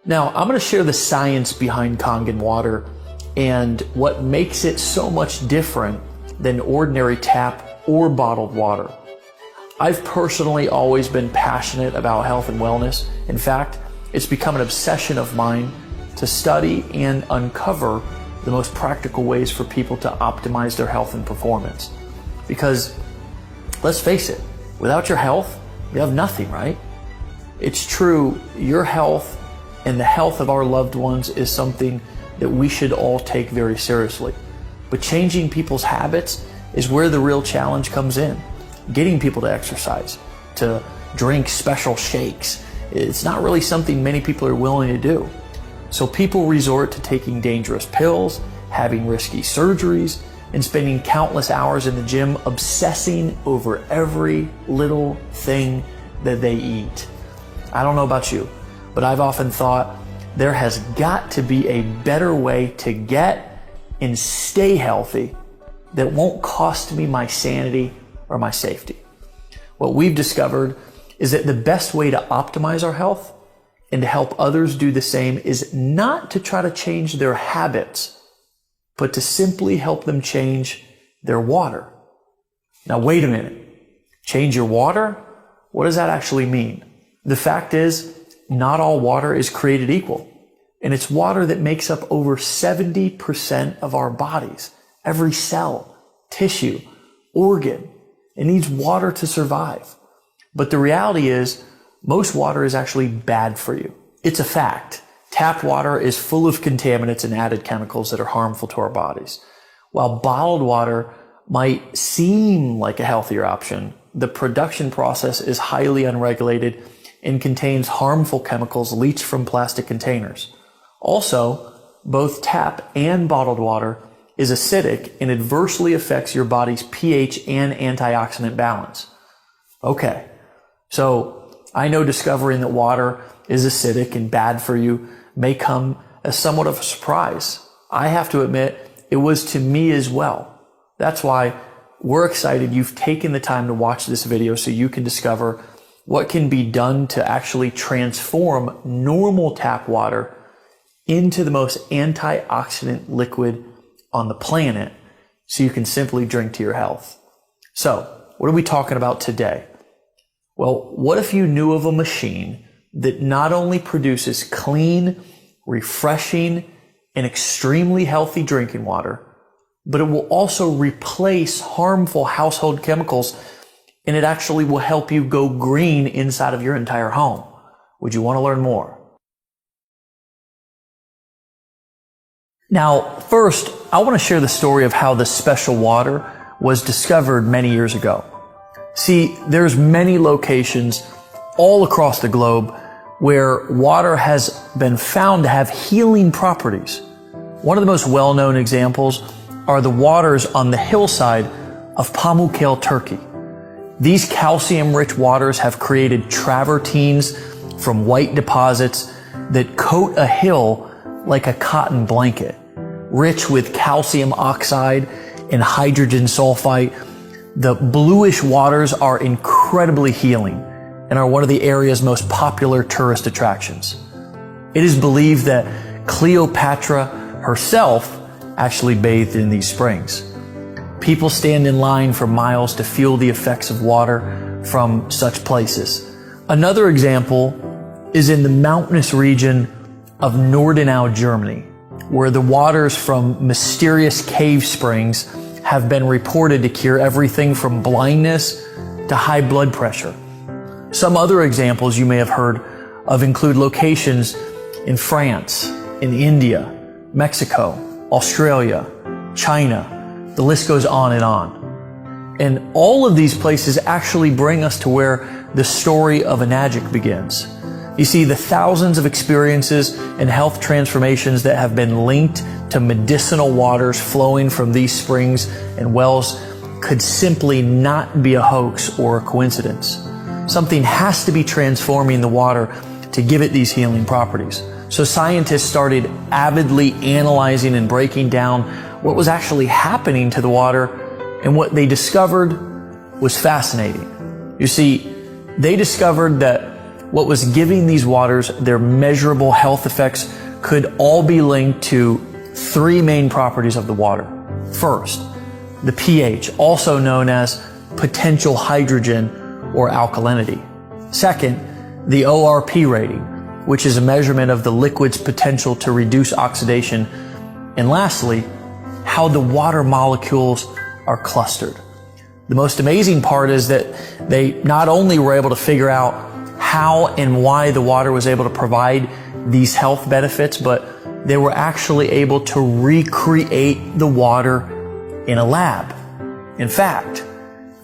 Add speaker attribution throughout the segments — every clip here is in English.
Speaker 1: Now, I'm going to share the science behind Kangen water and what makes it so much different than ordinary tap or bottled water. I've personally always been passionate about health and wellness. In fact, it's become an obsession of mine to study and uncover the most practical ways for people to optimize their health and performance. Because, let's face it, without your health, you have nothing, right? It's true, your health and the health of our loved ones is something that we should all take very seriously. But changing people's habits is where the real challenge comes in. Getting people to exercise, to drink special shakes, it's not really something many people are willing to do. So people resort to taking dangerous pills, having risky surgeries, and spending countless hours in the gym obsessing over every little thing that they eat. I don't know about you, but I've often thought there has got to be a better way to get and stay healthy that won't cost me my sanity or my safety. What we've discovered is that the best way to optimize our health and to help others do the same is not to try to change their habits, but to simply help them change their water. Now, wait a minute. Change your water? What does that actually mean? The fact is, not all water is created equal. And it's water that makes up over 70% of our bodies. Every cell, tissue, organ, it needs water to survive. But the reality is, most water is actually bad for you. It's a fact. Tap water is full of contaminants and added chemicals that are harmful to our bodies. While bottled water might seem like a healthier option, the production process is highly unregulated and contains harmful chemicals leached from plastic containers. Also, both tap and bottled water is acidic and adversely affects your body's pH and antioxidant balance. Okay, so I know discovering that water is acidic and bad for you may come as somewhat of a surprise. I have to admit, it was to me as well. That's why we're excited you've taken the time to watch this video so you can discover what can be done to actually transform normal tap water into the most antioxidant liquid on the planet so you can simply drink to your health. So, what are we talking about today? Well, what if you knew of a machine that not only produces clean, refreshing, and extremely healthy drinking water, but it will also replace harmful household chemicals, and it actually will help you go green inside of your entire home? Would you want to learn more? Now, first, I want to share the story of how this special water was discovered many years ago. See, there's many locations all across the globe where water has been found to have healing properties. One of the most well-known examples are the waters on the hillside of Pamukkale, Turkey. These calcium-rich waters have created travertines from white deposits that coat a hill like a cotton blanket. Rich with calcium oxide and hydrogen sulfite, the bluish waters are incredibly healing and are one of the area's most popular tourist attractions. It is believed that Cleopatra herself actually bathed in these springs. People stand in line for miles to feel the effects of water from such places. Another example is in the mountainous region of Nordenau, Germany, where the waters from mysterious cave springs have been reported to cure everything from blindness to high blood pressure. Some other examples you may have heard of include locations in France, in India, Mexico, Australia, China. The list goes on and on. And all of these places actually bring us to where the story of Enagic begins. You see, the thousands of experiences and health transformations that have been linked to medicinal waters flowing from these springs and wells could simply not be a hoax or a coincidence. Something has to be transforming the water to give it these healing properties. So scientists started avidly analyzing and breaking down what was actually happening to the water, and what they discovered was fascinating. You see, They discovered that what was giving these waters their measurable health effects could all be linked to three main properties of the water. First, the pH, also known as potential hydrogen or alkalinity. Second, the ORP rating, which is a measurement of the liquid's potential to reduce oxidation. And lastly, how the water molecules are clustered. The most amazing part is that they not only were able to figure out how and why the water was able to provide these health benefits, but they were actually able to recreate the water in a lab. In fact,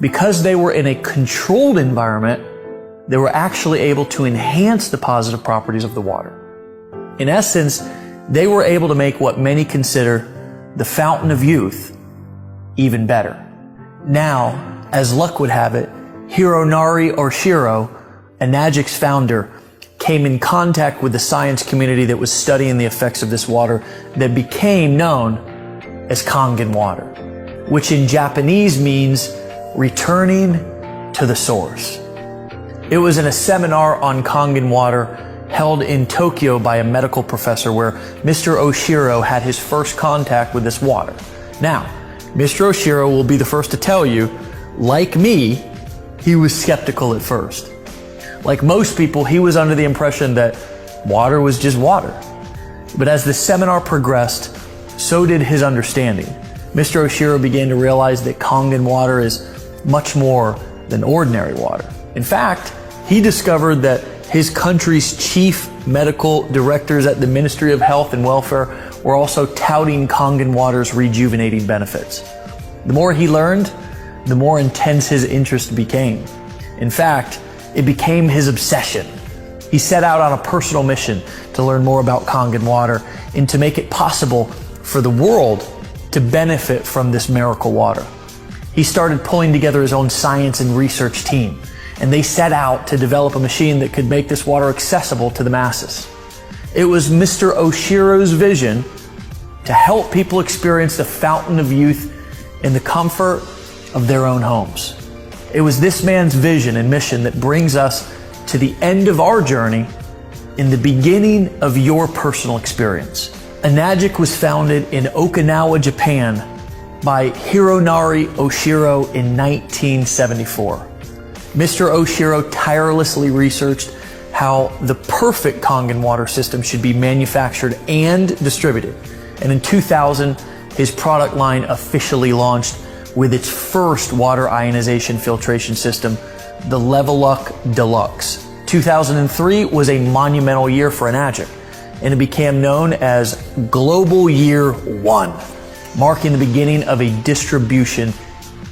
Speaker 1: because they were in a controlled environment, they were actually able to enhance the positive properties of the water. In essence, they were able to make what many consider the fountain of youth even better. Now, as luck would have it, Hironori Oshiro, Enagic's founder, came in contact with the science community that was studying the effects of this water that became known as Kangen water, which in Japanese means returning to the source. It was in a seminar on Kangen water held in Tokyo by a medical professor where Mr. Oshiro had his first contact with this water. Now, Mr. Oshiro will be the first to tell you, like me, he was skeptical at first. Like most people, he was under the impression that water was just water. But as the seminar progressed, so did his understanding. Mr. Oshiro began to realize that Kangen water is much more than ordinary water. In fact, he discovered that his country's chief medical directors at the Ministry of Health and Welfare were also touting Kangen water's rejuvenating benefits. The more he learned, the more intense his interest became. In fact, it became his obsession. He set out on a personal mission to learn more about Kangen water and to make it possible for the world to benefit from this miracle water. He started pulling together his own science and research team, and they set out to develop a machine that could make this water accessible to the masses. It was Mr. Oshiro's vision to help people experience the fountain of youth in the comfort of their own homes. It was this man's vision and mission that brings us to the end of our journey in the beginning of your personal experience. Enagic was founded in Okinawa, Japan by Hironori Oshiro in 1974. Mr. Oshiro tirelessly researched how the perfect Kangen water system should be manufactured and distributed. And in 2000, his product line officially launched with its first water ionization filtration system, the Leveluck Deluxe. 2003 was a monumental year for Enagic, and it became known as Global Year 1, marking the beginning of a distribution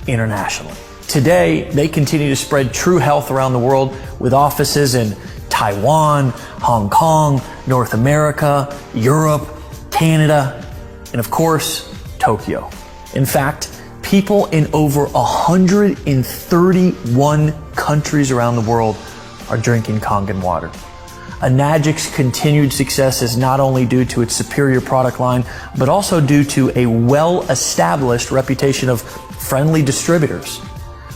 Speaker 1: internationally. Today, they continue to spread true health around the world with offices in Taiwan, Hong Kong, North America, Europe, Canada, and of course, Tokyo. In fact, people in over 131 countries around the world are drinking Kangen water. Enagic's continued success is not only due to its superior product line, but also due to a well-established reputation of friendly distributors.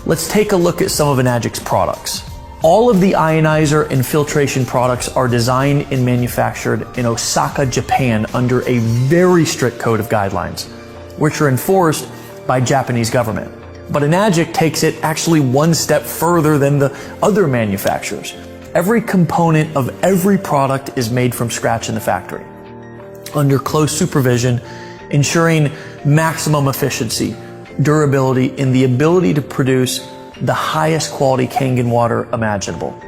Speaker 1: Let's take a look at some of Enagic's products. All of the ionizer and filtration products are designed and manufactured in Osaka, Japan under a very strict code of guidelines, which are enforced by Japanese government. But Enagic takes it actually one step further than the other manufacturers. Every component of every product is made from scratch in the factory, under close supervision, ensuring maximum efficiency, durability, and the ability to produce the highest quality Kangen water imaginable.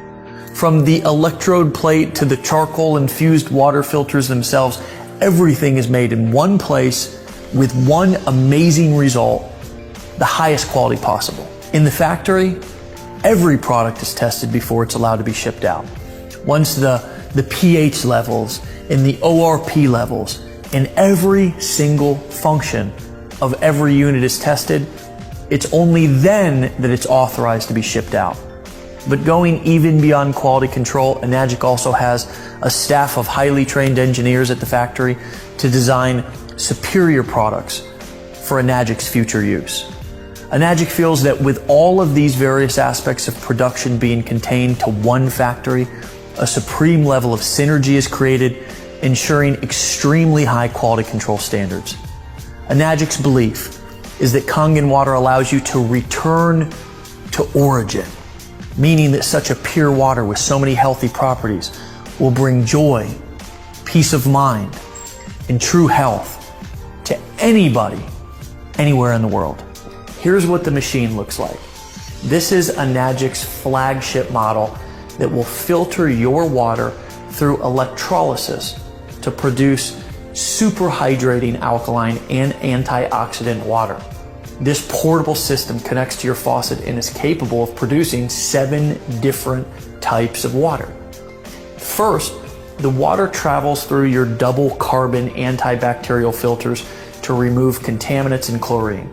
Speaker 1: From the electrode plate to the charcoal infused water filters themselves, everything is made in one place with one amazing result, the highest quality possible. In the factory, every product is tested before it's allowed to be shipped out. Once the pH levels and the ORP levels and every single function of every unit is tested, it's only then that it's authorized to be shipped out. But going even beyond quality control, Enagic also has a staff of highly trained engineers at the factory to design superior products for Enagic's future use. Enagic feels that with all of these various aspects of production being contained to one factory, a supreme level of synergy is created, ensuring extremely high quality control standards. Enagic's belief is that Kangen water allows you to return to origin, meaning that such a pure water with so many healthy properties will bring joy, peace of mind, and true health to anybody, anywhere in the world. Here's what the machine looks like. This is Enagic's flagship model that will filter your water through electrolysis to produce super hydrating alkaline and antioxidant water. This portable system connects to your faucet and is capable of producing 7 different types of water. First, the water travels through your double carbon antibacterial filters to remove contaminants and chlorine,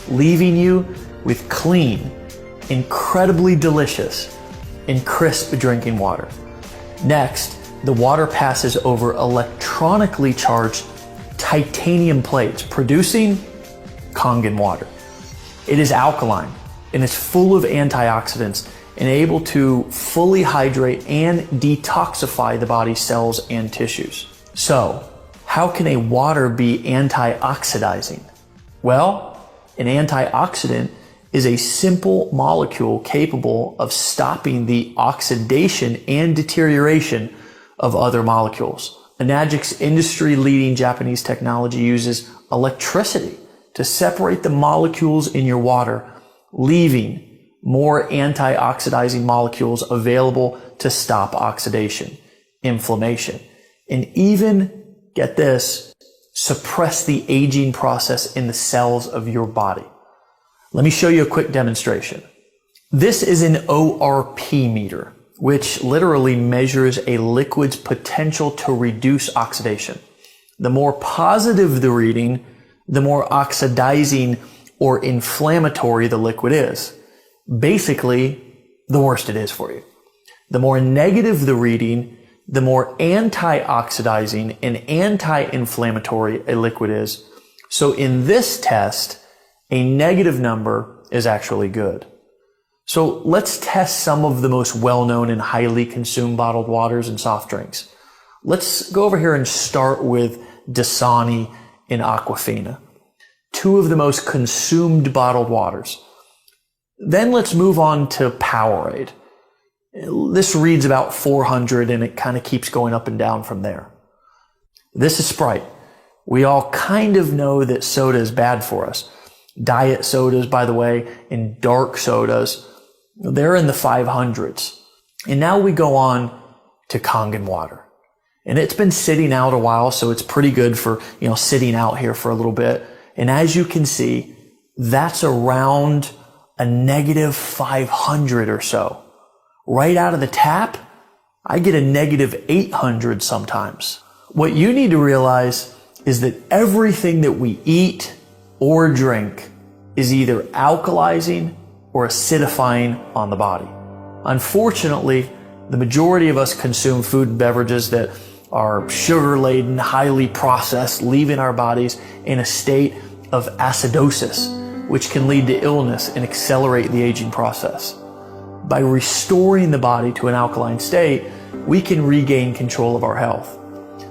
Speaker 1: leaving you with clean, incredibly delicious, and crisp drinking water. Next, the water passes over electronically charged titanium plates, producing Kangen water. It is alkaline and is full of antioxidants and able to fully hydrate and detoxify the body's cells and tissues. So, how can a water be antioxidizing? Well, an antioxidant is a simple molecule capable of stopping the oxidation and deterioration of other molecules. Enagic's industry-leading Japanese technology uses electricity to separate the molecules in your water, leaving more antioxidizing molecules available to stop oxidation, inflammation, and even, get this, suppress the aging process in the cells of your body. Let me show you a quick demonstration. This is an ORP meter, which literally measures a liquid's potential to reduce oxidation. The more positive the reading, the more oxidizing or inflammatory the liquid is. Basically, the worse it is for you. The more negative the reading, the more antioxidizing and anti-inflammatory a liquid is. So in this test, a negative number is actually good. So let's test some of the most well-known and highly consumed bottled waters and soft drinks. Let's go over here and start with Dasani and Aquafina, 2 of the most consumed bottled waters. Then let's move on to Powerade. This reads about 400 and it kind of keeps going up and down from there. This is Sprite. We all kind of know that soda is bad for us. Diet sodas, by the way, and dark sodas, they're in the 500s. And now we go on to Kangen water. And it's been sitting out a while, so it's pretty good for, sitting out here for a little bit. And as you can see, that's around a negative 500 or so. Right out of the tap, I get a negative 800 sometimes. What you need to realize is that everything that we eat or drink is either alkalizing or acidifying on the body. Unfortunately, the majority of us consume food and beverages that are sugar-laden, highly processed, leaving our bodies in a state of acidosis, which can lead to illness and accelerate the aging process. By restoring the body to an alkaline state, we can regain control of our health.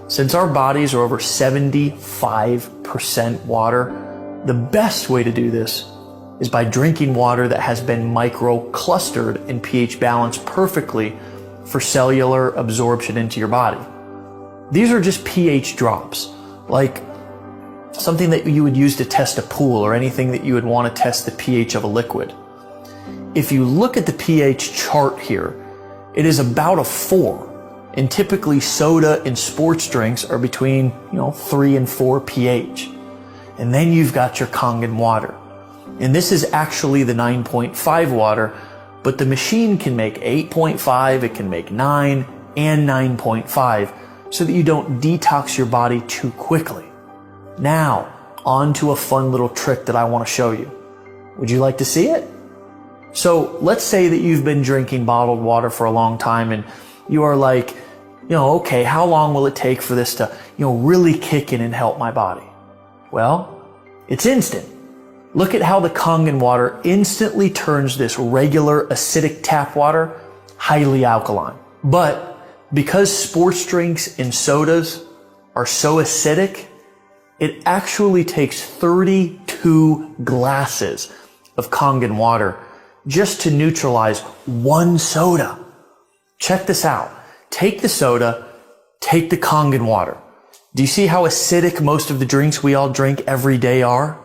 Speaker 1: Since our bodies are over 75% water, the best way to do this is by drinking water that has been micro-clustered and pH balanced perfectly for cellular absorption into your body. These are just pH drops, like something that you would use to test a pool or anything that you would want to test the pH of a liquid. If you look at the pH chart here, it is about a 4. And typically soda and sports drinks are between, 3 and 4 pH. And then you've got your Kangen water. And this is actually the 9.5 water, but the machine can make 8.5, it can make 9 and 9.5 so that you don't detox your body too quickly. Now, on to a fun little trick that I want to show you. Would you like to see it? So let's say that you've been drinking bottled water for a long time and you are like, okay, how long will it take for this to, really kick in and help my body? Well, it's instant. Look at how the Kangen water instantly turns this regular acidic tap water highly alkaline. But because sports drinks and sodas are so acidic, it actually takes 32 glasses of Kangen water just to neutralize one soda. Check this out. Take the soda, take the Kangen water. Do you see how acidic most of the drinks we all drink every day are?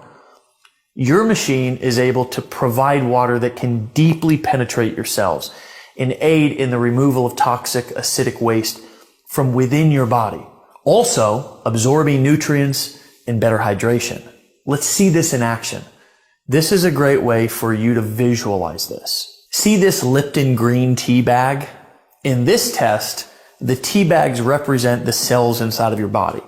Speaker 1: Your machine is able to provide water that can deeply penetrate your cells and aid in the removal of toxic acidic waste from within your body, also absorbing nutrients and better hydration. Let's see this in action. This is a great way for you to visualize this. See this Lipton green tea bag? In this test, the tea bags represent the cells inside of your body.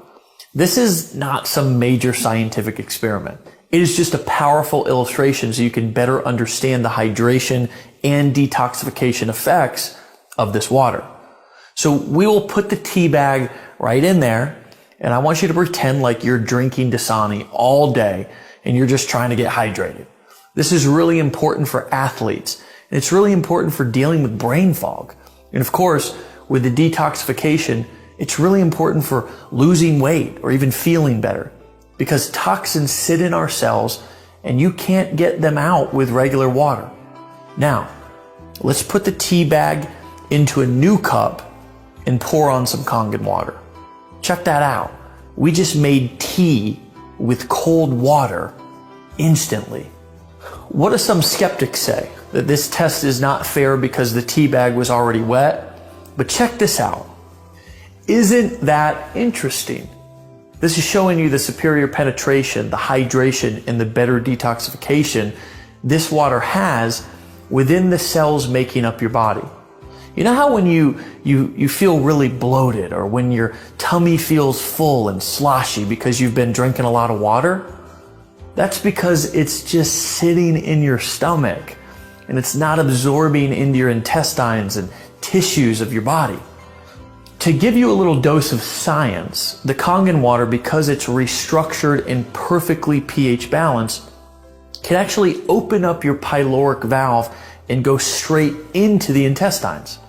Speaker 1: This is not some major scientific experiment. It is just a powerful illustration so you can better understand the hydration and detoxification effects of this water. So we will put the tea bag right in there, and I want you to pretend like you're drinking Dasani all day and you're just trying to get hydrated. This is really important for athletes, and it's really important for dealing with brain fog. And of course, with the detoxification, it's really important for losing weight or even feeling better, because toxins sit in our cells and you can't get them out with regular water. Now, let's put the tea bag into a new cup and pour on some Kangen water. Check that out. We just made tea with cold water instantly. What do some skeptics say? That this test is not fair because the tea bag was already wet? But check this out. Isn't that interesting? This is showing you the superior penetration, the hydration, and the better detoxification this water has within the cells making up your body. You know how when you feel really bloated, or when your tummy feels full and sloshy because you've been drinking a lot of water? That's because it's just sitting in your stomach and it's not absorbing into your intestines and tissues of your body. To give you a little dose of science, the Kangen water, because it's restructured and perfectly pH balanced, can actually open up your pyloric valve and go straight into the intestines.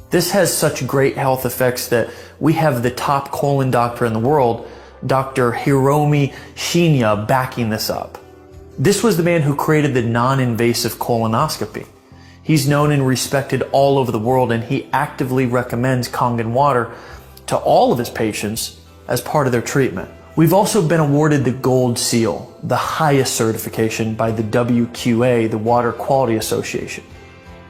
Speaker 1: This has such great health effects that we have the top colon doctor in the world, Dr. Hiromi Shinya, backing this up. This was the man who created the non-invasive colonoscopy. He's known and respected all over the world, and he actively recommends Kangen water to all of his patients as part of their treatment. We've also been awarded the Gold Seal, the highest certification by the WQA, the Water Quality Association.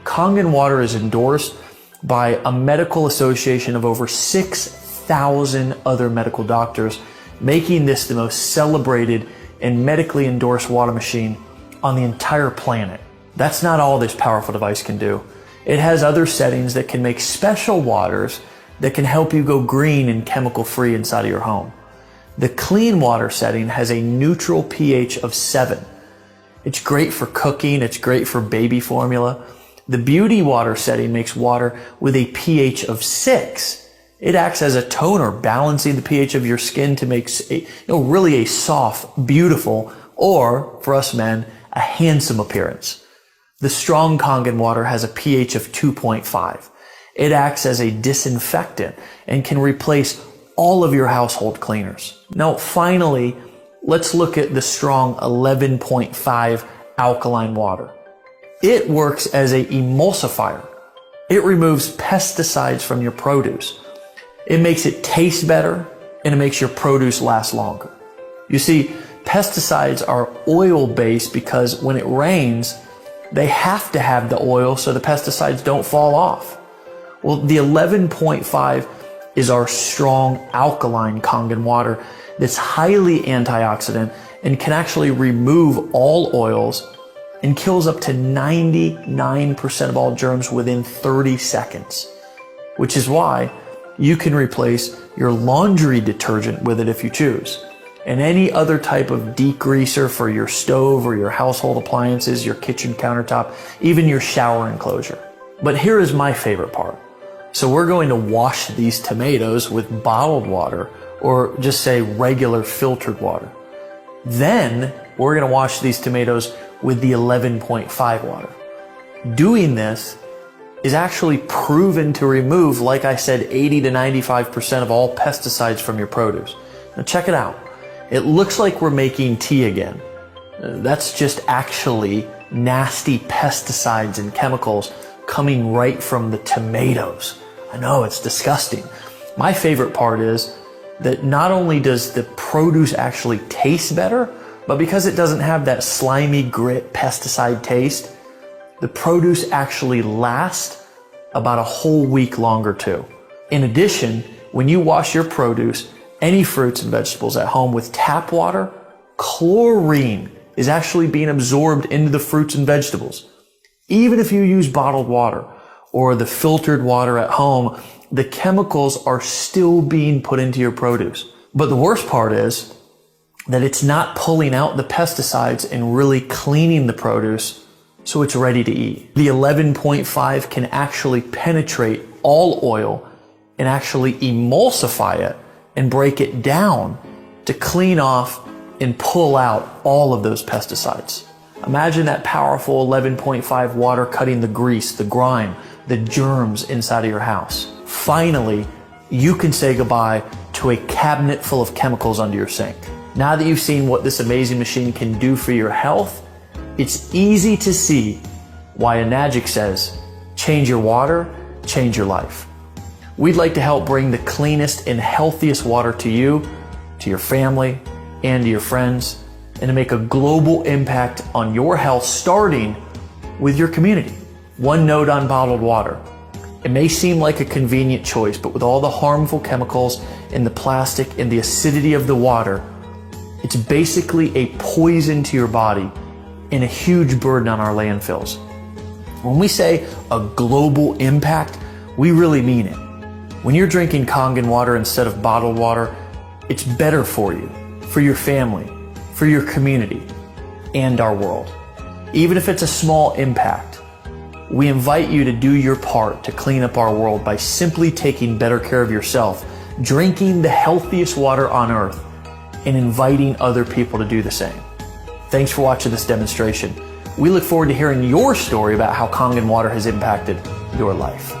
Speaker 1: Kangen water is endorsed by a medical association of over 6,000 other medical doctors, making this the most celebrated and medically endorsed water machine on the entire planet. That's not all this powerful device can do. It has other settings that can make special waters that can help you go green and chemical free inside of your home. The clean water setting has a neutral pH of 7. It's great for cooking, it's great for baby formula. The beauty water setting makes water with a pH of 6. It acts as a toner, balancing the pH of your skin to make really a soft, beautiful, or for us men, a handsome appearance. The strong Kangen water has a pH of 2.5. It acts as a disinfectant and can replace all of your household cleaners. Now, finally, let's look at the strong 11.5 alkaline water. It works as an emulsifier. It removes pesticides from your produce. It makes it taste better, and it makes your produce last longer. You see, pesticides are oil-based because when it rains, they have to have the oil so the pesticides don't fall off. Well, the 11.5 is our strong alkaline Kangen water that's highly antioxidant and can actually remove all oils and kills up to 99% of all germs within 30 seconds, which is why you can replace your laundry detergent with it if you choose, and any other type of degreaser for your stove or your household appliances, your kitchen countertop, even your shower enclosure. But here is my favorite part. So we're going to wash these tomatoes with bottled water, or just say regular filtered water. Then we're going to wash these tomatoes with the 11.5 water. Doing this is actually proven to remove, like I said, 80 to 95% of all pesticides from your produce. Now check it out. It looks like we're making tea again. That's just actually nasty pesticides and chemicals coming right from the tomatoes. I know, it's disgusting. My favorite part is that not only does the produce actually taste better, but because it doesn't have that slimy grit pesticide taste, the produce actually lasts about a whole week longer too. In addition, when you wash your produce, any fruits and vegetables at home with tap water, chlorine is actually being absorbed into the fruits and vegetables. Even if you use bottled water or the filtered water at home, the chemicals are still being put into your produce. But the worst part is that it's not pulling out the pesticides and really cleaning the produce so it's ready to eat. The 11.5 can actually penetrate all oil and actually emulsify it and break it down to clean off and pull out all of those pesticides. Imagine that powerful 11.5 water cutting the grease, the grime, the germs inside of your house. Finally, you can say goodbye to a cabinet full of chemicals under your sink. Now that you've seen what this amazing machine can do for your health, it's easy to see why Enagic says, change your water, change your life. We'd like to help bring the cleanest and healthiest water to you, to your family, and to your friends, and to make a global impact on your health, starting with your community. One note on bottled water. It may seem like a convenient choice, but with all the harmful chemicals in the plastic and the acidity of the water, it's basically a poison to your body and a huge burden on our landfills. When we say a global impact, we really mean it. When you're drinking Kangen water instead of bottled water, it's better for you, for your family, for your community, and our world. Even if it's a small impact, we invite you to do your part to clean up our world by simply taking better care of yourself, drinking the healthiest water on earth, and inviting other people to do the same. Thanks for watching this demonstration. We look forward to hearing your story about how Kangen water has impacted your life.